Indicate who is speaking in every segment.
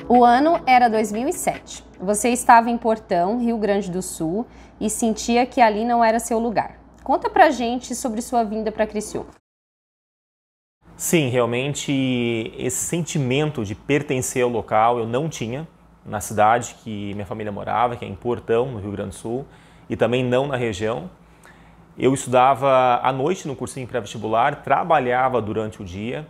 Speaker 1: O ano era 2007. Você estava em Portão, Rio Grande do Sul, e sentia que ali não era seu lugar. Conta pra gente sobre sua vinda para Criciúma.
Speaker 2: Sim, realmente esse sentimento de pertencer ao local eu não tinha na cidade que minha família morava, que é em Portão, no Rio Grande do Sul, e também não na região. Eu estudava à noite no cursinho pré-vestibular, trabalhava durante o dia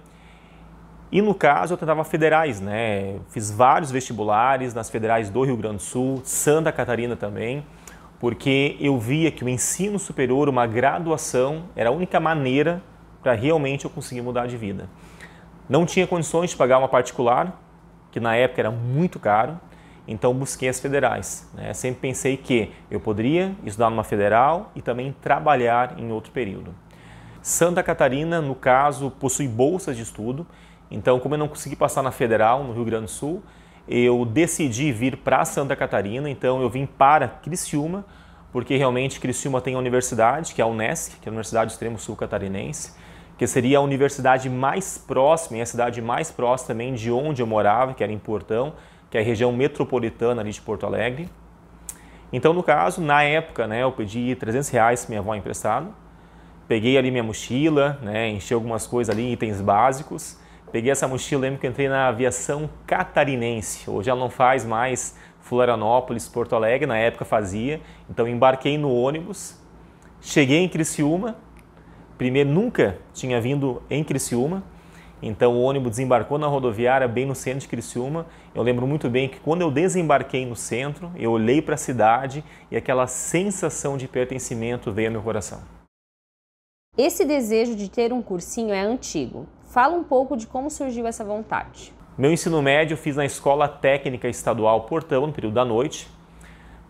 Speaker 2: e no caso eu tentava federais, né? Fiz vários vestibulares nas federais do Rio Grande do Sul, Santa Catarina também, porque eu via que o ensino superior, uma graduação, era a única maneira para realmente eu conseguir mudar de vida. Não tinha condições de pagar uma particular, que na época era muito caro, então busquei as federais, né? Sempre pensei que eu poderia estudar numa federal e também trabalhar em outro período. Santa Catarina, no caso, possui bolsas de estudo, então como eu não consegui passar na federal, no Rio Grande do Sul, eu decidi vir para Santa Catarina, então eu vim para Criciúma, porque realmente Criciúma tem a universidade, que é a Unesc, que é a Universidade do Extremo Sul Catarinense, que seria a universidade mais próxima e a cidade mais próxima também de onde eu morava, que era em Portão, que é a região metropolitana ali de Porto Alegre. Então, no caso, na época, né, eu pedi R$300 para minha avó emprestado, peguei ali minha mochila, né, enchi algumas coisas ali, itens básicos, peguei essa mochila, lembro que entrei na aviação catarinense, hoje ela não faz mais Florianópolis, Porto Alegre, na época fazia, então embarquei no ônibus, cheguei em Criciúma, primeiro nunca tinha vindo em Criciúma, então o ônibus desembarcou na rodoviária bem no centro de Criciúma. Eu lembro muito bem que quando eu desembarquei no centro, eu olhei para a cidade e aquela sensação de pertencimento veio ao meu coração.
Speaker 1: Esse desejo de ter um cursinho é antigo. Fala um pouco de como surgiu essa vontade.
Speaker 2: Meu ensino médio eu fiz na Escola Técnica Estadual Portão, no período da noite.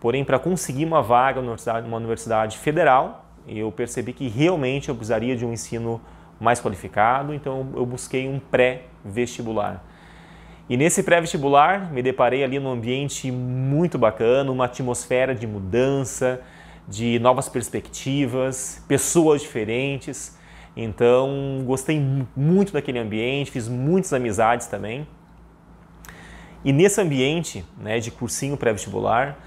Speaker 2: Porém, para conseguir uma vaga numa universidade federal, eu percebi que realmente eu precisaria de um ensino mais qualificado, então eu busquei um pré-vestibular. E nesse pré-vestibular me deparei ali num ambiente muito bacana, uma atmosfera de mudança, de novas perspectivas, pessoas diferentes. Então gostei muito daquele ambiente, fiz muitas amizades também. E nesse ambiente, né, de cursinho pré-vestibular,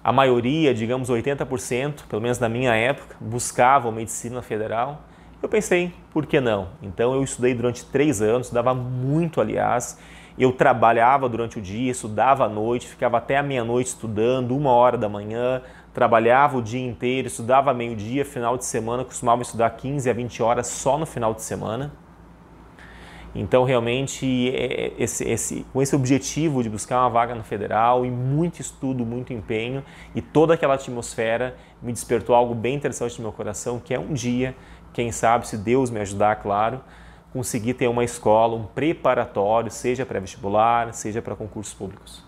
Speaker 2: a maioria, digamos 80%, pelo menos na minha época, buscavam medicina federal. Eu pensei, por que não? Então eu estudei durante 3 anos, estudava muito, aliás. Eu trabalhava durante o dia, estudava à noite, ficava até a meia-noite estudando, 1h da manhã, trabalhava o dia inteiro, estudava meio-dia, final de semana, costumava estudar 15 a 20 horas só no final de semana. Então realmente com esse objetivo de buscar uma vaga na federal e muito estudo, muito empenho e toda aquela atmosfera me despertou algo bem interessante no meu coração, que é um dia, quem sabe, se Deus me ajudar, claro, conseguir ter uma escola, um preparatório, seja pré-vestibular, seja para concursos públicos.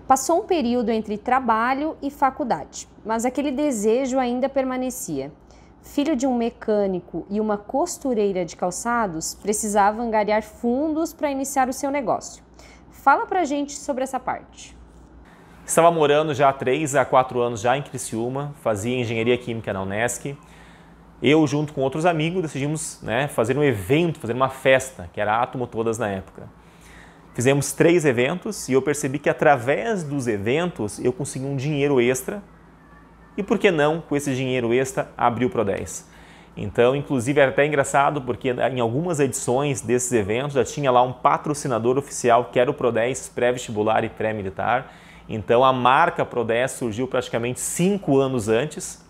Speaker 1: Passou um período entre trabalho e faculdade, mas aquele desejo ainda permanecia. Filho de um mecânico e uma costureira de calçados, precisava angariar fundos para iniciar o seu negócio. Fala pra gente sobre essa parte.
Speaker 2: Estava morando já há 3 a 4 anos já em Criciúma, fazia engenharia química na Unesc. Eu, junto com outros amigos, decidimos, né, fazer um evento, fazer uma festa, que era Átomo Todas na época. Fizemos 3 eventos e eu percebi que através dos eventos eu consegui um dinheiro extra. E por que não, com esse dinheiro extra, abrir o Pro10? Então, inclusive, era até engraçado porque em algumas edições desses eventos já tinha lá um patrocinador oficial que era o Pro10 pré-vestibular e pré-militar. Então, a marca Pro10 surgiu praticamente 5 anos antes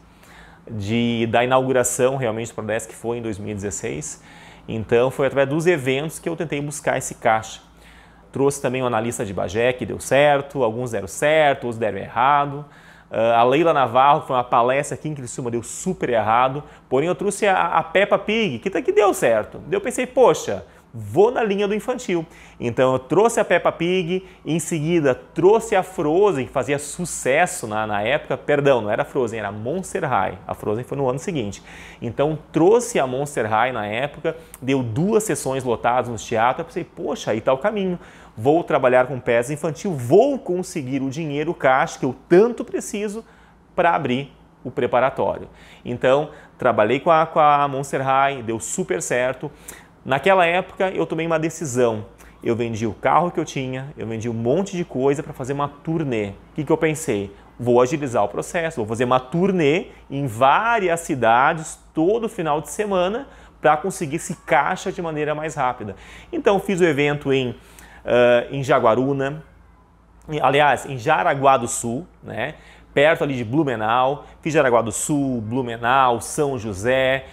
Speaker 2: da inauguração realmente do Pro10, que foi em 2016. Então, foi através dos eventos que eu tentei buscar esse caixa. Trouxe também um analista de Bagé que deu certo, alguns deram certo, outros deram errado. A Leila Navarro, que foi uma palestra aqui em Criciúma, deu super errado, porém eu trouxe a Peppa Pig, que deu certo. Eu pensei, poxa, vou na linha do infantil. Então eu trouxe a Peppa Pig, em seguida trouxe a Frozen, que fazia sucesso na época, perdão, não era Frozen, era Monster High. A Frozen foi no ano seguinte. Então trouxe a Monster High na época, deu 2 sessões lotadas no teatro, eu pensei, poxa, aí está o caminho. Vou trabalhar com peça infantil, vou conseguir o dinheiro, o caixa que eu tanto preciso para abrir o preparatório. Então, trabalhei com a Monster High, deu super certo. Naquela época, eu tomei uma decisão. eu vendi o carro que eu tinha, eu vendi um monte de coisa para fazer uma turnê. O que eu pensei? Vou agilizar o processo, vou fazer uma turnê em várias cidades todo final de semana para conseguir esse caixa de maneira mais rápida. Então fiz o evento em Jaguaruna, aliás, em Jaraguá do Sul, né? Perto ali de Blumenau. Fiz Jaraguá do Sul, Blumenau, São José.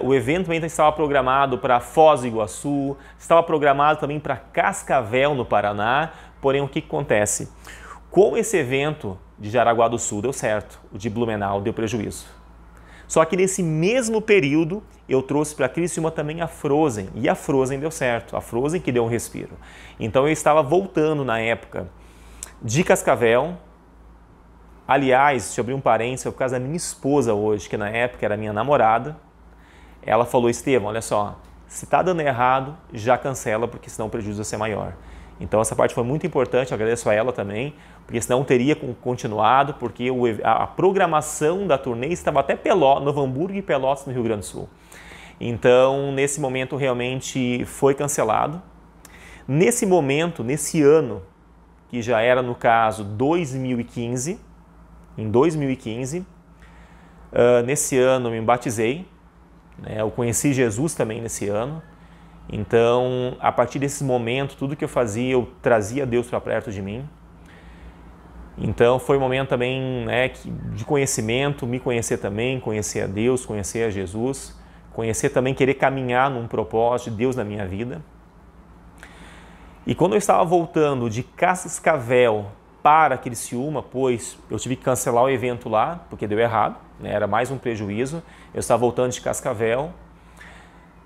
Speaker 2: O evento também estava programado para Foz do Iguaçu, estava programado também para Cascavel, no Paraná. Porém, o que acontece? Como esse evento de Jaraguá do Sul deu certo, o de Blumenau deu prejuízo. Só que nesse mesmo período, eu trouxe para Criciúma também a Frozen, e a Frozen deu certo, a Frozen que deu um respiro. Então eu estava voltando na época de Cascavel. Aliás, deixa eu abrir um parênteses, foi por causa da minha esposa hoje, que na época era minha namorada. Ela falou: Estevão, olha só, se está dando errado, já cancela, porque senão o prejuízo vai ser maior. Então essa parte foi muito importante, eu agradeço a ela também, porque senão teria continuado, porque a programação da turnê estava até Novo Hamburgo e Pelotas, no Rio Grande do Sul. Então, nesse momento, realmente foi cancelado. Nesse momento, nesse ano, que já era, no caso, 2015, em 2015, nesse ano eu me batizei, né? Eu conheci Jesus também nesse ano. Então, a partir desse momento, tudo que eu fazia, eu trazia Deus para perto de mim. Então, foi um momento também, né, de conhecimento, me conhecer também, conhecer a Deus, conhecer a Jesus, conhecer também, querer caminhar num propósito de Deus na minha vida. E quando eu estava voltando de Cascavel para Criciúma, pois eu tive que cancelar o evento lá, porque deu errado, né, era mais um prejuízo. Eu estava voltando de Cascavel,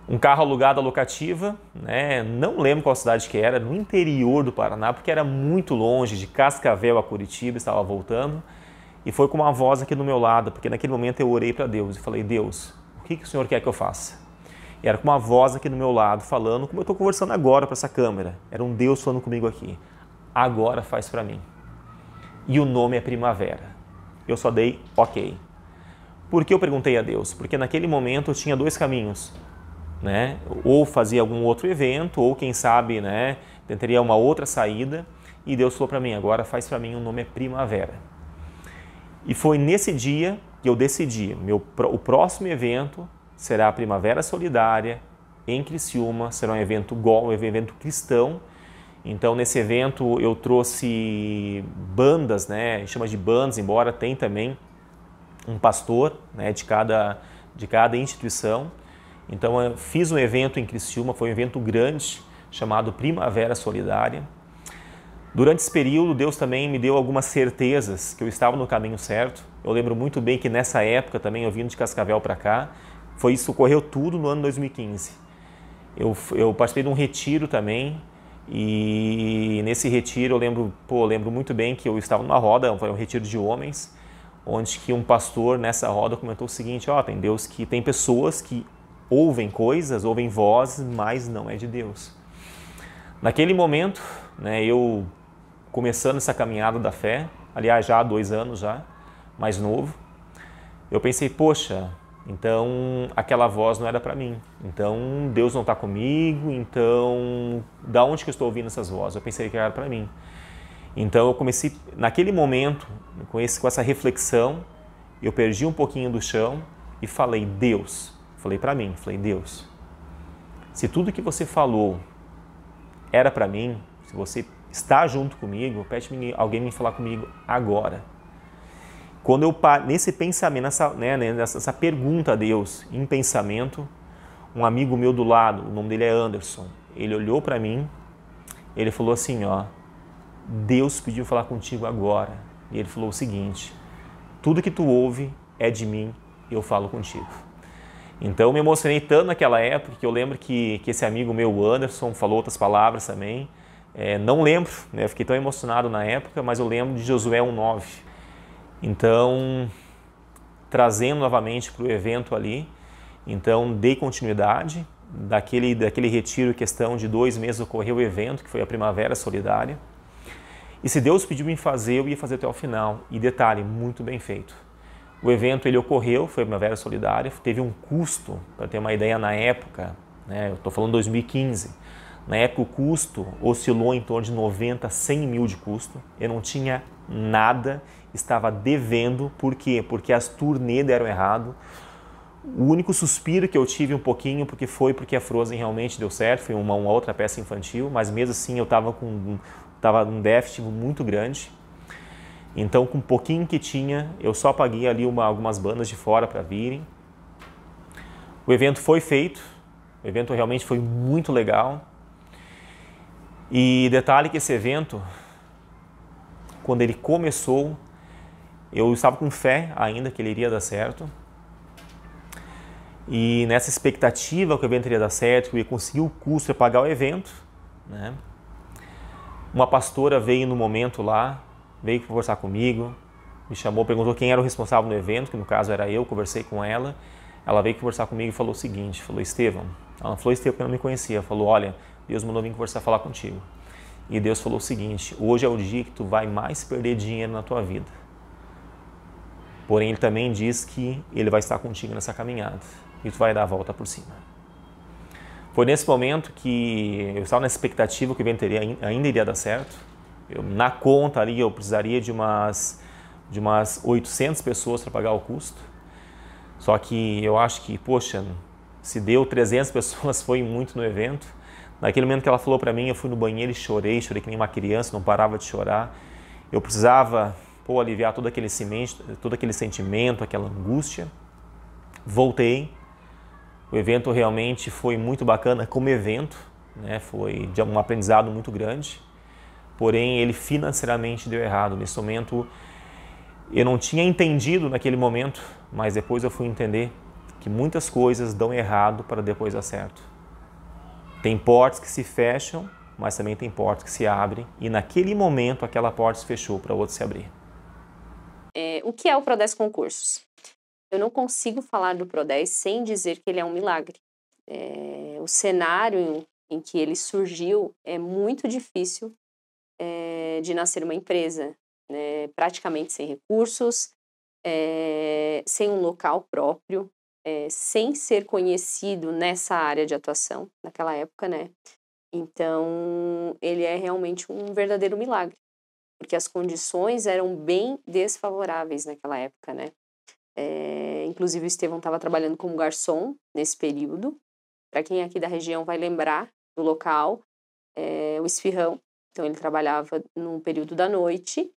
Speaker 2: um carro alugado à locativa, né? Não lembro qual cidade que era, no interior do Paraná, porque era muito longe, de Cascavel a Curitiba, estava voltando. E foi com uma voz aqui do meu lado, porque naquele momento eu orei para Deus e falei: Deus, o que o Senhor quer que eu faça? E era com uma voz aqui do meu lado, falando como eu estou conversando agora para essa câmera. Era um Deus falando comigo aqui: agora faz para mim. E o nome é Primavera. Eu só dei ok. Por que eu perguntei a Deus? Porque naquele momento eu tinha dois caminhos, né? Ou fazia algum outro evento, ou quem sabe, né, tentaria uma outra saída. E Deus falou para mim: agora faz para mim, o nome é Primavera. E foi nesse dia que eu decidi, o próximo evento será a Primavera Solidária em Criciúma, será um evento cristão. Então nesse evento eu trouxe bandas, né, chama de bandas, embora tem também um pastor, né, de cada instituição. Então eu fiz um evento em Criciúma, foi um evento grande, chamado Primavera Solidária. Durante esse período, Deus também me deu algumas certezas que eu estava no caminho certo. Eu lembro muito bem que nessa época também, eu vindo de Cascavel para cá, isso ocorreu tudo no ano 2015. Eu participei de um retiro também, e nesse retiro eu lembro muito bem que eu estava numa roda, foi um retiro de homens, onde que um pastor nessa roda comentou o seguinte: tem pessoas que ouvem coisas, ouvem vozes, mas não é de Deus. Naquele momento, né, eu começando essa caminhada da fé, aliás, já há 2 anos já, mais novo, eu pensei: poxa, então aquela voz não era para mim, então Deus não está comigo, então da onde que eu estou ouvindo essas vozes? Eu pensei que era para mim. Então eu comecei, naquele momento, com essa reflexão, eu perdi um pouquinho do chão e falei: Deus, falei para mim, Deus, se tudo que você falou era para mim, se você está junto comigo, pede alguém me falar comigo agora. Quando eu nesse pensamento, nessa pergunta a Deus, em pensamento, um amigo meu do lado, o nome dele é Anderson, ele olhou para mim, ele falou assim: ó, Deus pediu falar contigo agora. E ele falou o seguinte: tudo que tu ouve é de mim, eu falo contigo. Então eu me emocionei tanto naquela época que eu lembro que esse amigo meu, Anderson, falou outras palavras também. Não lembro, né? Eu fiquei tão emocionado na época, mas eu lembro de Josué 1:9. Então, trazendo novamente para o evento ali, então dei continuidade. Daquele retiro, questão de 2 meses, ocorreu o evento, que foi a Primavera Solidária. E se Deus pediu em fazer, eu ia fazer até o final. E detalhe, muito bem feito. O evento ele ocorreu, foi a Primavera Solidária, teve um custo, para ter uma ideia na época, né, eu estou falando 2015, Na época o custo oscilou em torno de 90 a 100 mil de custo. Eu não tinha nada, estava devendo. Por quê? Porque as turnê deram errado. O único suspiro que eu tive um pouquinho porque a Frozen realmente deu certo, foi uma outra peça infantil, mas mesmo assim eu estava num déficit muito grande. Então, com um pouquinho que tinha, eu só paguei ali algumas bandas de fora para virem. O evento foi feito, o evento realmente foi muito legal. E detalhe que esse evento, quando ele começou, eu estava com fé ainda que ele iria dar certo. E nessa expectativa que o evento iria dar certo, que eu ia conseguir o custo para pagar o evento, né? Uma pastora veio no momento lá, veio conversar comigo, me chamou, perguntou quem era o responsável do evento, que no caso era eu, conversei com ela. Ela veio conversar comigo e falou o seguinte, falou, Estevão, ela falou Estevão porque eu não me conhecia, falou, olha, Deus mandou vir conversar, falar contigo. E Deus falou o seguinte, hoje é o dia que tu vai mais perder dinheiro na tua vida. Porém, Ele também diz que Ele vai estar contigo nessa caminhada e tu vai dar a volta por cima. Foi nesse momento que eu estava na expectativa que o evento ainda iria dar certo. Na conta ali eu precisaria de umas 800 pessoas para pagar o custo. Só que eu acho que, poxa, se deu 300 pessoas foi muito no evento. Naquele momento que ela falou para mim, eu fui no banheiro e chorei que nem uma criança, não parava de chorar. Eu precisava aliviar todo aquele sentimento, aquela angústia. Voltei. O evento realmente foi muito bacana como evento, né? Foi um aprendizado muito grande. Porém, ele financeiramente deu errado. Nesse momento, eu não tinha entendido naquele momento, mas depois eu fui entender que muitas coisas dão errado para depois dar certo. Tem portas que se fecham, mas também tem portas que se abrem. E naquele momento, aquela porta se fechou para outra se abrir.
Speaker 1: O que é o Pro10 Concursos? Eu não consigo falar do Pro10 sem dizer que ele é um milagre. O cenário em que ele surgiu é muito difícil de nascer uma empresa, né? Praticamente sem recursos, sem um local próprio, sem ser conhecido nessa área de atuação, naquela época, né? Então, ele é realmente um verdadeiro milagre, porque as condições eram bem desfavoráveis naquela época, né? Inclusive o Estevão estava trabalhando como garçom nesse período. Para quem é aqui da região vai lembrar do local, o Esfirrão. Então ele trabalhava no período da noite.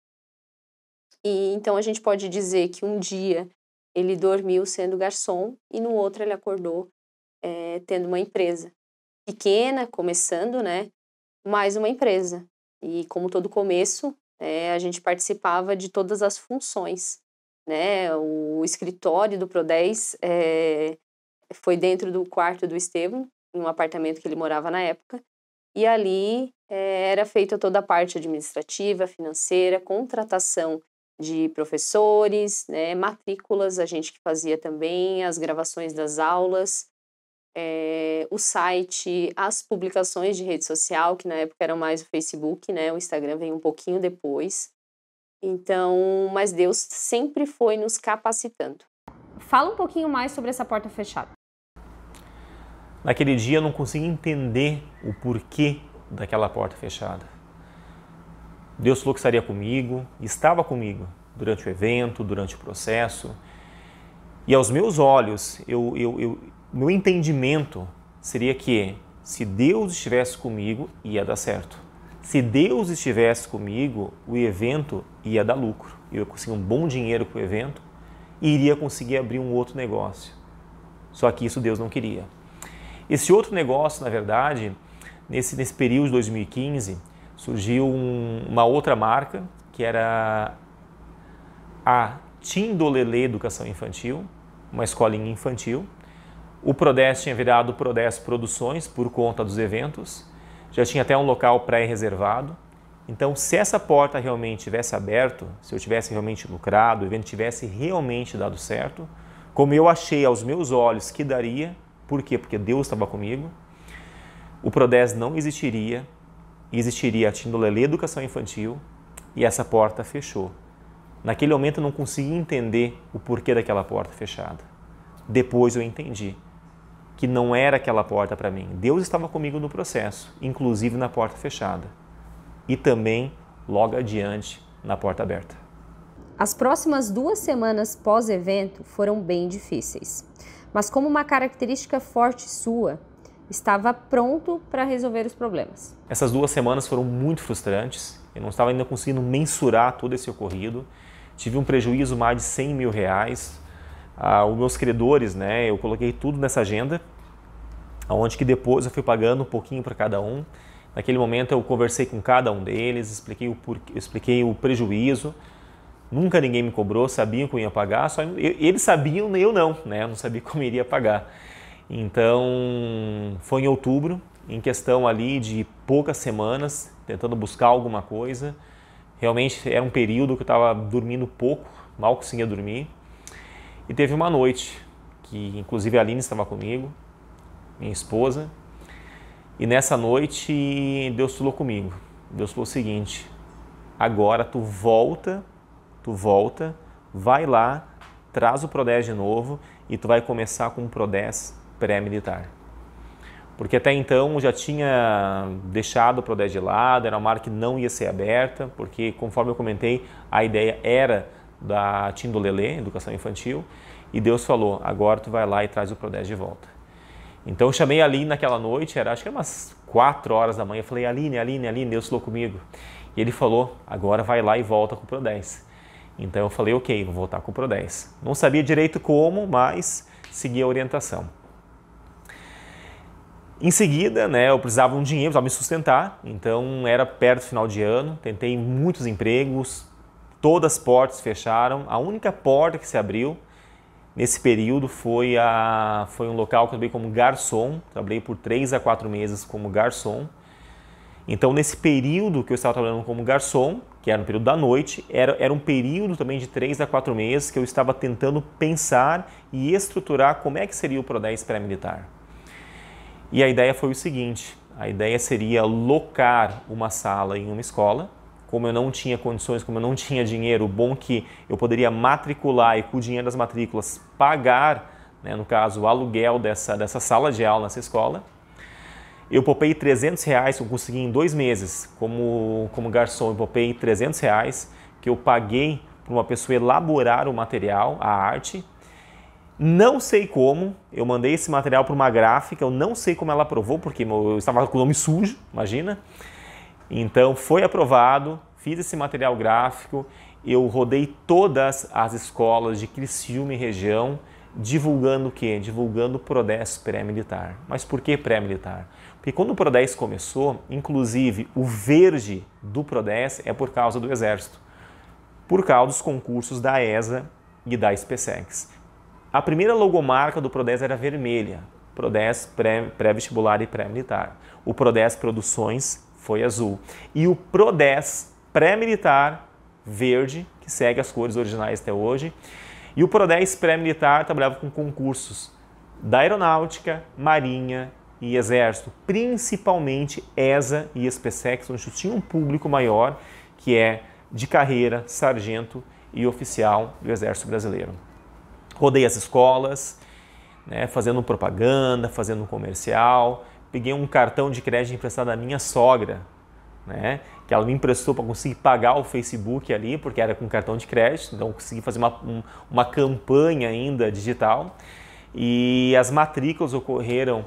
Speaker 1: E então a gente pode dizer que um dia ele dormiu sendo garçom e no outro ele acordou tendo uma empresa pequena, começando, né? Mais uma empresa. E como todo começo, a gente participava de todas as funções. Né, o escritório do Pro10 foi dentro do quarto do Estevão, em um apartamento que ele morava na época, e ali era feita toda a parte administrativa, financeira, contratação de professores, né, matrículas, a gente que fazia também, as gravações das aulas, o site, as publicações de rede social, que na época era mais o Facebook, né, o Instagram veio um pouquinho depois. Então, mas Deus sempre foi nos capacitando. Fala um pouquinho mais sobre essa porta fechada.
Speaker 2: Naquele dia eu não consegui entender o porquê daquela porta fechada. Deus falou que estaria comigo, estava comigo durante o evento, durante o processo. E aos meus olhos, meu entendimento seria que se Deus estivesse comigo, ia dar certo. Se Deus estivesse comigo, o evento ia dar lucro. Eu ia conseguir um bom dinheiro com o evento e iria conseguir abrir um outro negócio. Só que isso Deus não queria. Esse outro negócio, na verdade, nesse período de 2015, surgiu uma outra marca, que era a Tindolelê Educação Infantil, uma escolinha infantil. O Pro10 tinha virado Pro10 Produções por conta dos eventos. Já tinha até um local pré-reservado. Então, se essa porta realmente tivesse aberto, se eu tivesse realmente lucrado, o evento tivesse realmente dado certo, como eu achei aos meus olhos que daria, por quê? Porque Deus estava comigo, o Pro10 não existiria, existiria a Tindolelê Educação Infantil e essa porta fechou. Naquele momento eu não consegui entender o porquê daquela porta fechada. Depois eu entendi. que não era aquela porta para mim. Deus estava comigo no processo, inclusive na porta fechada e também logo adiante na porta aberta.
Speaker 1: As próximas 2 semanas pós-evento foram bem difíceis, mas como uma característica forte sua, estava pronto para resolver os problemas.
Speaker 2: Essas 2 semanas foram muito frustrantes, eu não estava ainda conseguindo mensurar todo esse ocorrido, tive um prejuízo mais de 100 mil reais, os meus credores, né, eu coloquei tudo nessa agenda, onde que depois eu fui pagando um pouquinho para cada um. Naquele momento eu conversei com cada um deles, expliquei o prejuízo. Nunca ninguém me cobrou, sabiam que eu ia pagar, só eles sabiam, eu não, né? Eu não sabia como iria pagar. Então, foi em outubro, em questão ali de poucas semanas, tentando buscar alguma coisa. Realmente era um período que eu estava dormindo pouco, mal conseguia dormir. E teve uma noite, que inclusive a Aline estava comigo, minha esposa, e nessa noite Deus falou comigo. Deus falou o seguinte: agora tu volta, vai lá, traz o Pro-10 de novo e tu vai começar com um Pro-10 pré-militar. Porque até então eu já tinha deixado o Pro-10 de lado, era uma marca que não ia ser aberta, porque conforme eu comentei, a ideia era da Tindolelê, Educação Infantil, e Deus falou: agora tu vai lá e traz o Pro-10 de volta. Então eu chamei a Aline naquela noite, acho que era umas 4 horas da manhã, eu falei: Aline, Deus falou comigo. E ele falou: agora vai lá e volta com o Pro-10. Então eu falei: ok, vou voltar com o Pro-10. Não sabia direito como, mas segui a orientação. Em seguida, né, eu precisava de um dinheiro, precisava me sustentar, então era perto do final de ano, tentei muitos empregos, todas as portas fecharam, a única porta que se abriu nesse período foi um local que eu trabalhei como garçom, trabalhei por 3 a 4 meses como garçom. Então, nesse período que eu estava trabalhando como garçom, que era no período da noite, era um período também de 3 a 4 meses que eu estava tentando pensar e estruturar como é que seria o Pro-10 pré-militar. E a ideia foi o seguinte: a ideia seria locar uma sala em uma escola. Como eu não tinha condições, como eu não tinha dinheiro, bom que eu poderia matricular e com o dinheiro das matrículas pagar, né, no caso, o aluguel dessa sala de aula nessa escola. Eu poupei R$300, eu consegui em 2 meses como garçom, eu poupei R$300 que eu paguei para uma pessoa elaborar o material, a arte. Não sei como, eu mandei esse material para uma gráfica, eu não sei como ela aprovou, porque eu estava com o nome sujo, imagina. Então foi aprovado, fiz esse material gráfico, eu rodei todas as escolas de Criciúma e região, divulgando o quê? Divulgando o Pro-10 pré-militar. Mas por que pré-militar? Porque quando o Pro-10 começou, inclusive o verde do Pro-10 é por causa do Exército, por causa dos concursos da ESA e da SpaceX. A primeira logomarca do Pro-10 era vermelha, Pro-10 pré-vestibular e pré-militar. O Pro-10 Produções foi azul. E o Pro-10 pré-militar, verde, que segue as cores originais até hoje. E o Pro-10 pré-militar trabalhava com concursos da Aeronáutica, Marinha e Exército, principalmente ESA e SpaceX, onde tinha um público maior, que é de carreira, sargento e oficial do Exército Brasileiro. Rodei as escolas, né, fazendo propaganda, fazendo comercial. Peguei um cartão de crédito emprestado da minha sogra, né, que ela me emprestou para conseguir pagar o Facebook ali, porque era com cartão de crédito, então eu consegui fazer uma campanha ainda digital. E as matrículas ocorreram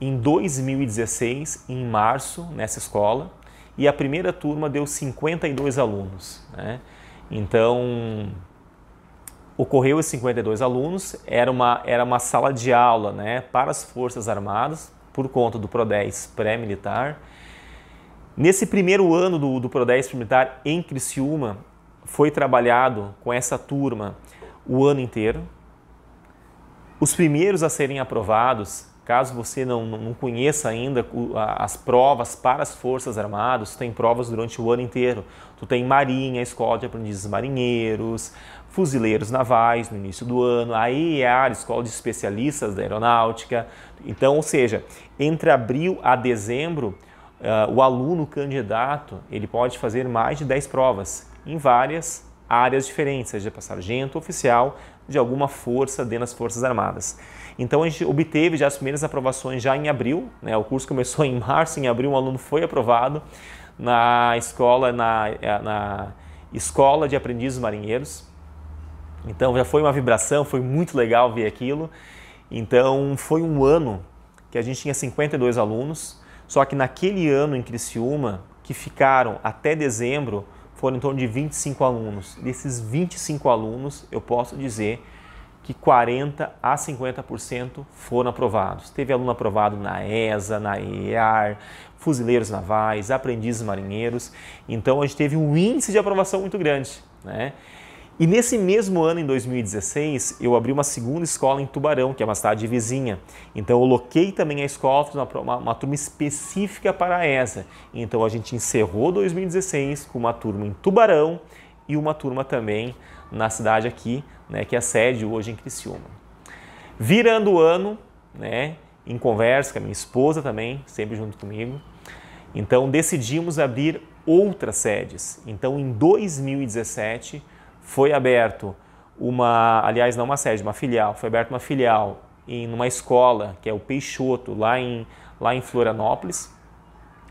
Speaker 2: em 2016, em março, nessa escola, e a primeira turma deu 52 alunos, né? Então, ocorreu esses 52 alunos, era uma sala de aula, né, para as Forças Armadas, por conta do Pro-10 pré-militar. Nesse primeiro ano do Pro-10 pré-militar em Criciúma, foi trabalhado com essa turma o ano inteiro. Os primeiros a serem aprovados, caso você não conheça ainda as provas para as Forças Armadas, tem provas durante o ano inteiro. Tu tem Marinha, Escola de Aprendizes Marinheiros, Fuzileiros Navais no início do ano, a EAR, Escola de Especialistas da Aeronáutica. Então, ou seja, entre abril a dezembro, o aluno candidato ele pode fazer mais de 10 provas em várias áreas diferentes, seja para sargento, oficial, de alguma força dentro das Forças Armadas. Então a gente obteve já as primeiras aprovações já em abril, né? O curso começou em março, em abril um aluno foi aprovado na Escola de Aprendizes Marinheiros. Então já foi uma vibração, foi muito legal ver aquilo. Então foi um ano que a gente tinha 52 alunos, só que naquele ano em Criciúma, que ficaram até dezembro, foram em torno de 25 alunos. Desses 25 alunos, eu posso dizer que 40% a 50% foram aprovados. Teve aluno aprovado na ESA, na EAR, fuzileiros navais, aprendizes marinheiros. Então a gente teve um índice de aprovação muito grande, né? E nesse mesmo ano, em 2016, eu abri uma segunda escola em Tubarão, que é uma cidade vizinha. Então eu loquei também a escola, fiz uma turma específica para a ESA. Então a gente encerrou 2016 com uma turma em Tubarão e uma turma também na cidade aqui, né, que é a sede hoje em Criciúma. Virando o ano, né, em conversa com a minha esposa também, sempre junto comigo, então decidimos abrir outras sedes. Então em 2017 foi aberto aliás não uma sede, uma filial, foi aberta uma filial em uma escola que é o Peixoto, lá em Florianópolis.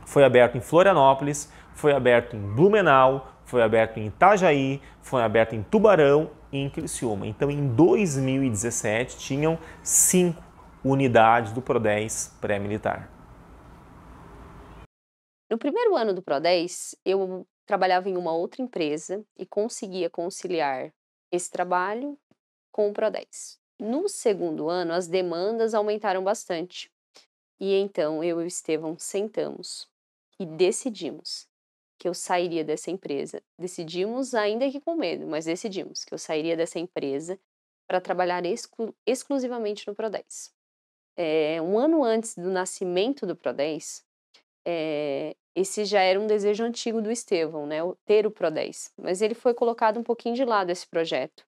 Speaker 2: Foi aberto em Florianópolis, foi aberto em Blumenau, foi aberto em Itajaí, foi aberto em Tubarão e em Criciúma. Então, em 2017, tinham 5 unidades do Pro-10 pré-militar.
Speaker 1: No primeiro ano do Pro-10, eu trabalhava em uma outra empresa e conseguia conciliar esse trabalho com o Pro-10. No segundo ano, as demandas aumentaram bastante. E então, eu e o Estevão sentamos e decidimos que eu sairia dessa empresa. Decidimos, ainda que com medo, mas decidimos que eu sairia dessa empresa para trabalhar exclusivamente no Pro-10. Um ano antes do nascimento do Pro-10, esse já era um desejo antigo do Estevão, né, ter o Pro-10. Mas ele foi colocado um pouquinho de lado, esse projeto.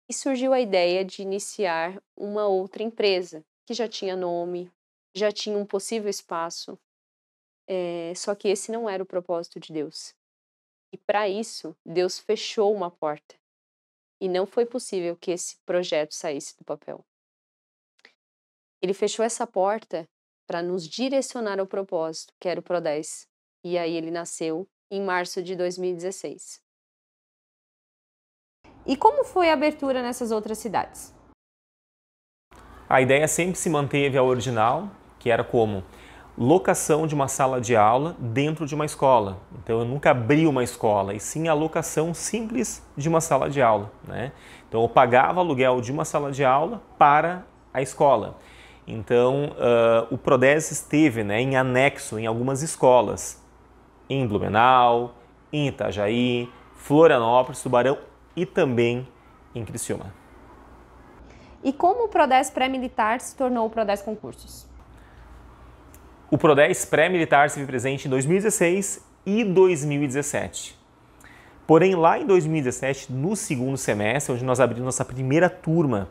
Speaker 1: E surgiu a ideia de iniciar uma outra empresa, que já tinha nome, já tinha um possível espaço. Só que esse não era o propósito de Deus. E para isso, Deus fechou uma porta. E não foi possível que esse projeto saísse do papel. Ele fechou essa porta para nos direcionar ao propósito, que era o Pro-10. E aí ele nasceu em março de 2016. E como foi a abertura nessas outras cidades?
Speaker 2: A ideia sempre se manteve a original, que era como locação de uma sala de aula dentro de uma escola. Então eu nunca abri uma escola, e sim a locação simples de uma sala de aula, né? Então eu pagava aluguel de uma sala de aula para a escola. Então o Pro-10 esteve, né, em anexo em algumas escolas, em Blumenau, em Itajaí, Florianópolis, Tubarão e também em Criciúma.
Speaker 1: E como o Pro-10 pré-militar se tornou o Pro-10 concursos?
Speaker 2: O Pro-10 pré-militar esteve presente em 2016 e 2017. Porém, lá em 2017, no segundo semestre, onde nós abrimos nossa primeira turma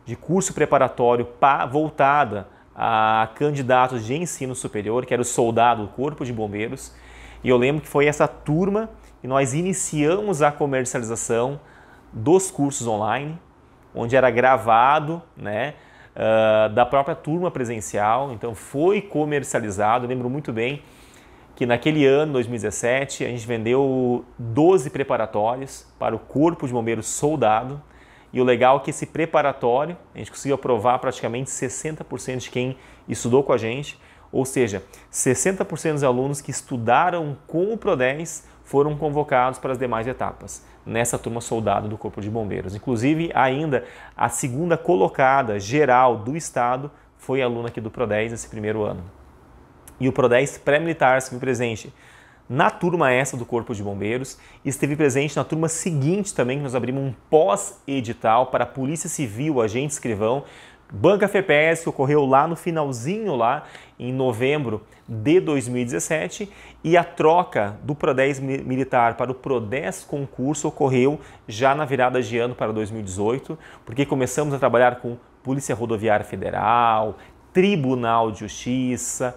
Speaker 2: de curso preparatório voltada a candidatos de ensino superior, que era o soldado do Corpo de Bombeiros, e eu lembro que foi essa turma que nós iniciamos a comercialização dos cursos online, onde era gravado, né, da própria turma presencial, então foi comercializado. Eu lembro muito bem que naquele ano, 2017, a gente vendeu 12 preparatórios para o Corpo de Bombeiros Soldado, e o legal é que esse preparatório, a gente conseguiu aprovar praticamente 60% de quem estudou com a gente, ou seja, 60% dos alunos que estudaram com o Pro-10 foram convocados para as demais etapas, nessa turma soldado do Corpo de Bombeiros. Inclusive, ainda a segunda colocada geral do estado foi aluna aqui do Pro-10 nesse primeiro ano. E o Pro-10 pré-militar esteve presente na turma essa do Corpo de Bombeiros, e esteve presente na turma seguinte também, que nós abrimos um pós-edital para a Polícia Civil, agente escrivão, Banca FEPES, que ocorreu lá no finalzinho, lá em novembro de 2017, e a troca do Pro-10 militar para o Pro-10 concurso ocorreu já na virada de ano para 2018, porque começamos a trabalhar com Polícia Rodoviária Federal, Tribunal de Justiça,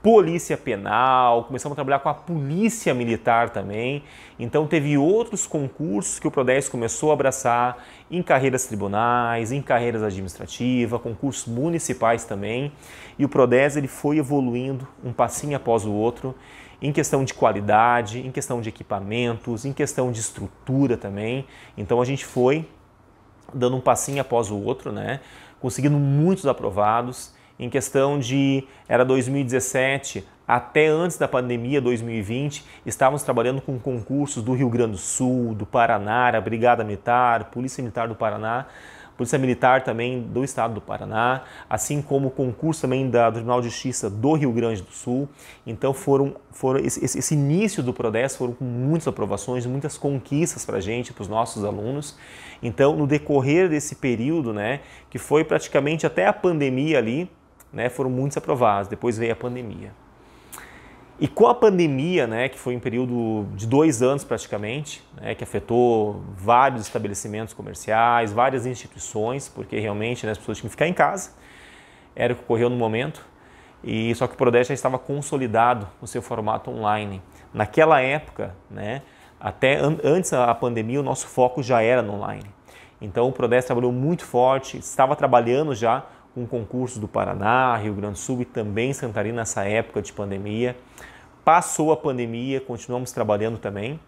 Speaker 2: polícia penal, começamos a trabalhar com a polícia militar também. Então teve outros concursos que o Prodez começou a abraçar em carreiras tribunais, em carreiras administrativas, concursos municipais também. E o Prodez ele foi evoluindo um passinho após o outro em questão de qualidade, em questão de equipamentos, em questão de estrutura também. Então a gente foi dando um passinho após o outro, né? Conseguindo muitos aprovados. Em questão de, era 2017, até antes da pandemia, 2020, estávamos trabalhando com concursos do Rio Grande do Sul, do Paraná, a Brigada Militar, Polícia Militar do Paraná, Polícia Militar também do Estado do Paraná, assim como o concurso também do Tribunal de Justiça do Rio Grande do Sul. Então esse início do Prodez foram com muitas aprovações, muitas conquistas para a gente, para os nossos alunos. Então no decorrer desse período, né, que foi praticamente até a pandemia ali, né, foram muitos aprovados, depois veio a pandemia. E com a pandemia, né, que foi um período de 2 anos praticamente, né, que afetou vários estabelecimentos comerciais, várias instituições, porque realmente, né, as pessoas tinham que ficar em casa, era o que ocorreu no momento, e só que o Prodez já estava consolidado no seu formato online. Naquela época, né, até antes da pandemia, o nosso foco já era no online. Então o Prodez trabalhou muito forte, estava trabalhando já com concursos do Paraná, Rio Grande do Sul e também Santa Catarina nessa época de pandemia. Passou a pandemia, continuamos trabalhando também.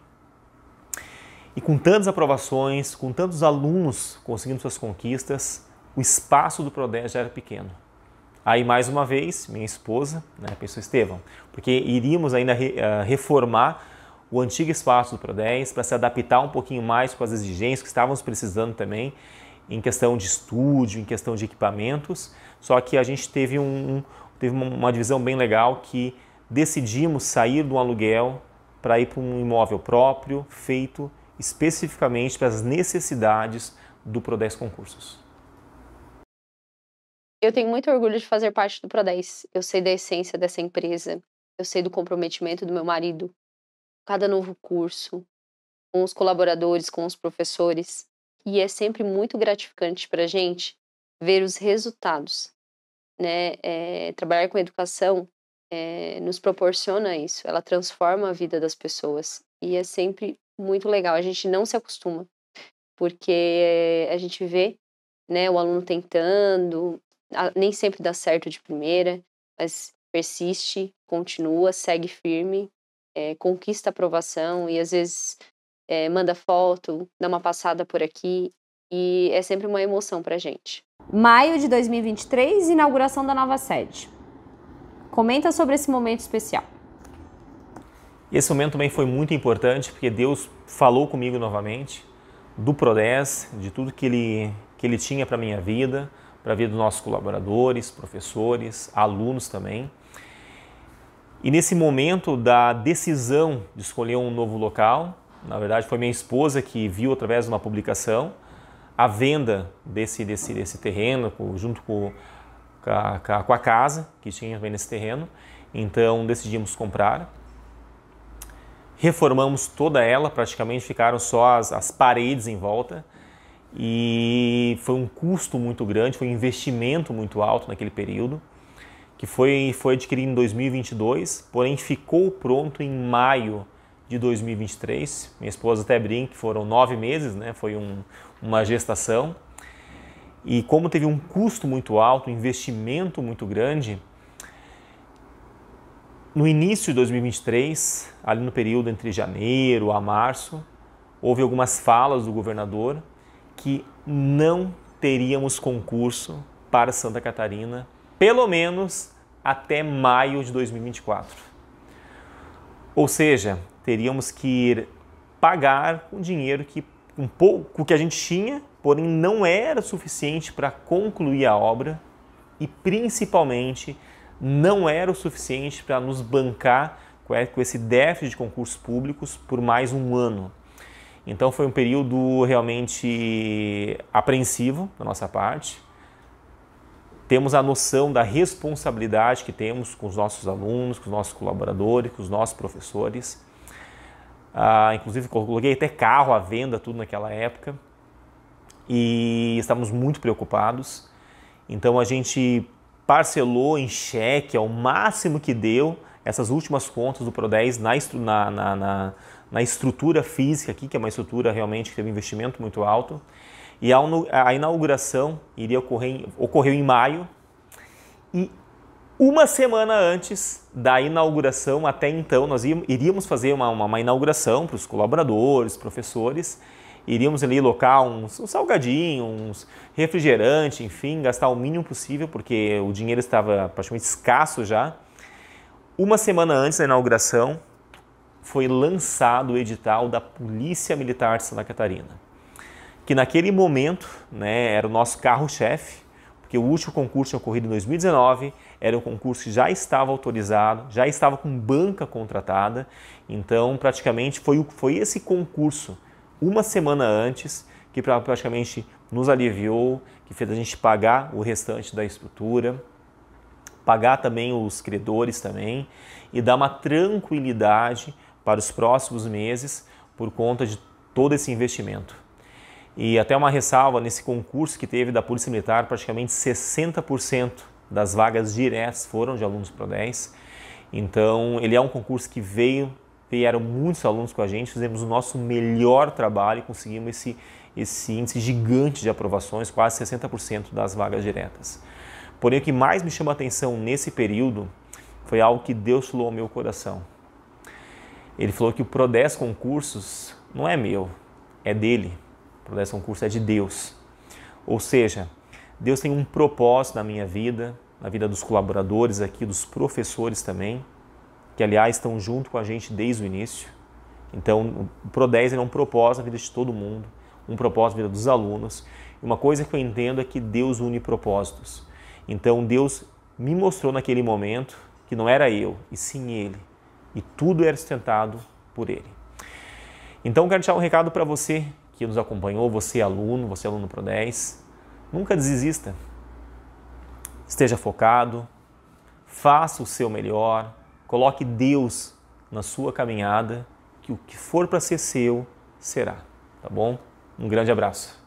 Speaker 2: E com tantas aprovações, com tantos alunos conseguindo suas conquistas, o espaço do Prodez já era pequeno. Aí, mais uma vez, minha esposa, né, pensou, Estevão, porque iríamos ainda reformar o antigo espaço do Prodez para se adaptar um pouquinho mais com as exigências que estávamos precisando também, em questão de estúdio, em questão de equipamentos, só que a gente teve uma divisão bem legal que decidimos sair do aluguel para ir para um imóvel próprio, feito especificamente para as necessidades do Prodez Concursos.
Speaker 3: Eu tenho muito orgulho de fazer parte do Prodez. Eu sei da essência dessa empresa, eu sei do comprometimento do meu marido, cada novo curso, com os colaboradores, com os professores. E é sempre muito gratificante para a gente ver os resultados, né? Trabalhar com educação nos proporciona isso, ela transforma a vida das pessoas e é sempre muito legal. A gente não se acostuma, porque a gente vê, né, o aluno tentando, nem sempre dá certo de primeira, mas persiste, continua, segue firme, conquista a aprovação e às vezes manda foto, dá uma passada por aqui e é sempre uma emoção pra gente.
Speaker 1: Maio de 2023, inauguração da nova sede. Comenta sobre esse momento especial.
Speaker 2: Esse momento também foi muito importante porque Deus falou comigo novamente do Prodez, de tudo que ele tinha para a minha vida, para a vida dos nossos colaboradores, professores, alunos também. E nesse momento da decisão de escolher um novo local, na verdade foi minha esposa que viu através de uma publicação a venda desse terreno junto com a casa que tinha nesse terreno. Então decidimos comprar. Reformamos toda ela, praticamente ficaram só as paredes em volta. E foi um custo muito grande, foi um investimento muito alto naquele período, que foi adquirido em 2022, porém ficou pronto em maio de 2023. Minha esposa até brinca que foram 9 meses, né? Foi uma gestação. E como teve um custo muito alto, um investimento muito grande, no início de 2023, ali no período entre janeiro a março, houve algumas falas do governador que não teríamos concurso para Santa Catarina, pelo menos até maio de 2024. Ou seja, teríamos que pagar com dinheiro um pouco que a gente tinha, porém não era suficiente para concluir a obra e principalmente não era o suficiente para nos bancar com esse déficit de concursos públicos por mais um ano. Então foi um período realmente apreensivo da nossa parte. Temos a noção da responsabilidade que temos com os nossos alunos, com os nossos colaboradores, com os nossos professores. Inclusive coloquei até carro à venda, tudo naquela época. E estávamos muito preocupados. Então a gente parcelou em cheque ao máximo que deu essas últimas contas do PRODES na estrutura física aqui, que é uma estrutura realmente que teve um investimento muito alto. E a inauguração ocorreu em maio, e uma semana antes da inauguração, até então, nós iríamos fazer uma inauguração para os colaboradores, professores, iríamos ali alocar uns salgadinhos, uns refrigerante, enfim, gastar o mínimo possível, porque o dinheiro estava praticamente escasso já. Uma semana antes da inauguração, foi lançado o edital da Polícia Militar de Santa Catarina, que naquele momento, né, era o nosso carro-chefe, porque o último concurso tinha ocorrido em 2019, era um concurso que já estava autorizado, já estava com banca contratada, então praticamente foi esse concurso, uma semana antes, que praticamente nos aliviou, que fez a gente pagar o restante da estrutura, pagar também os credores também, e dar uma tranquilidade para os próximos meses por conta de todo esse investimento. E até uma ressalva, nesse concurso que teve da Polícia Militar, praticamente 60% das vagas diretas foram de alunos PRODES. Então, ele é um concurso que vieram muitos alunos com a gente, fizemos o nosso melhor trabalho e conseguimos esse índice gigante de aprovações, quase 60% das vagas diretas. Porém, o que mais me chama a atenção nesse período foi algo que Deus falou ao meu coração. Ele falou que o PRODES Concursos não é meu, é dele. O PRODES Concurso é de Deus. Ou seja, Deus tem um propósito na minha vida, na vida dos colaboradores aqui, dos professores também, que aliás estão junto com a gente desde o início. Então, o PRODES é um propósito na vida de todo mundo, um propósito na vida dos alunos. E uma coisa que eu entendo é que Deus une propósitos. Então, Deus me mostrou naquele momento que não era eu, e sim Ele. E tudo era sustentado por Ele. Então, quero deixar um recado para você que nos acompanhou, você aluno PRODES. Nunca desista. Esteja focado, faça o seu melhor, coloque Deus na sua caminhada, que o que for para ser seu, será. Tá bom? Um grande abraço.